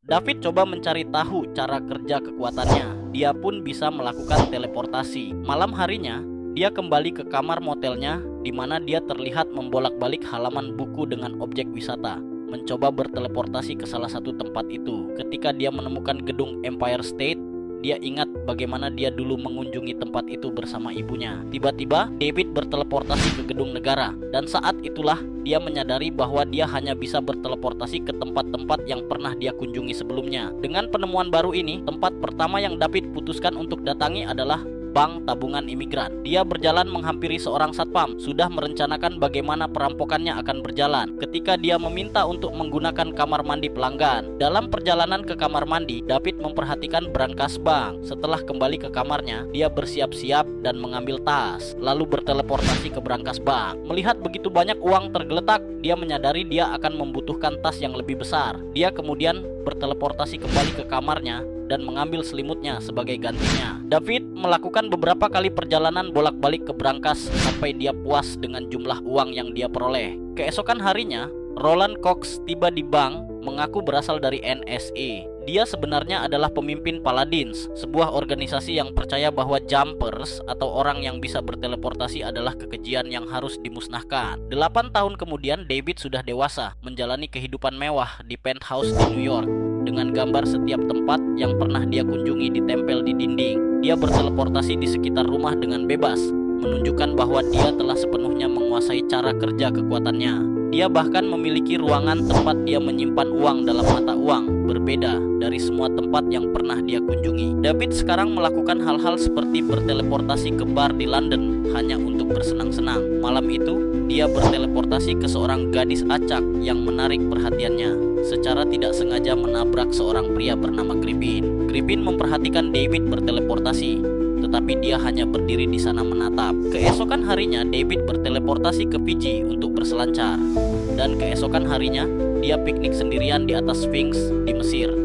David coba mencari tahu cara kerja kekuatannya. Dia pun bisa melakukan teleportasi. Malam harinya, dia kembali ke kamar motelnya, di mana dia terlihat membolak-balik halaman buku dengan objek wisata, mencoba berteleportasi ke salah satu tempat itu. Ketika dia menemukan gedung Empire State, dia ingat bagaimana dia dulu mengunjungi tempat itu bersama ibunya. Tiba-tiba David berteleportasi ke gedung negara, dan saat itulah dia menyadari bahwa dia hanya bisa berteleportasi ke tempat-tempat yang pernah dia kunjungi sebelumnya. Dengan penemuan baru ini, tempat pertama yang David putuskan untuk datangi adalah Bank Tabungan Imigran. Dia berjalan menghampiri seorang satpam, sudah merencanakan bagaimana perampokannya akan berjalan. Ketika dia meminta untuk menggunakan kamar mandi pelanggan, dalam perjalanan ke kamar mandi, David memperhatikan brankas bank. Setelah kembali ke kamarnya, dia bersiap-siap dan mengambil tas, lalu berteleportasi ke brankas bank. Melihat begitu banyak uang tergeletak, dia menyadari dia akan membutuhkan tas yang lebih besar. Dia kemudian berteleportasi kembali ke kamarnya dan mengambil selimutnya sebagai gantinya. David melakukan beberapa kali perjalanan bolak-balik ke brankas sampai dia puas dengan jumlah uang yang dia peroleh. Keesokan harinya, Roland Cox tiba di bank, mengaku berasal dari NSA. Dia sebenarnya adalah pemimpin Paladins, sebuah organisasi yang percaya bahwa jumpers atau orang yang bisa berteleportasi adalah kekejian yang harus dimusnahkan. 8 tahun kemudian, David sudah dewasa, menjalani kehidupan mewah di penthouse di New York, dengan gambar setiap tempat yang pernah dia kunjungi ditempel di dinding. Dia berteleportasi di sekitar rumah dengan bebas, menunjukkan bahwa dia telah sepenuhnya menguasai cara kerja kekuatannya. Dia bahkan memiliki ruangan tempat dia menyimpan uang dalam mata uang, berbeda dari semua tempat yang pernah dia kunjungi. David sekarang melakukan hal-hal seperti berteleportasi ke bar di London hanya untuk bersenang-senang. Malam itu, dia berteleportasi ke seorang gadis acak yang menarik perhatiannya. Secara tidak sengaja menabrak seorang pria bernama Griffin. Griffin memperhatikan David berteleportasi, tetapi dia hanya berdiri di sana menatap. Keesokan harinya, David berteleportasi ke Fiji untuk berselancar. Dan keesokan harinya, dia piknik sendirian di atas Sphinx di Mesir.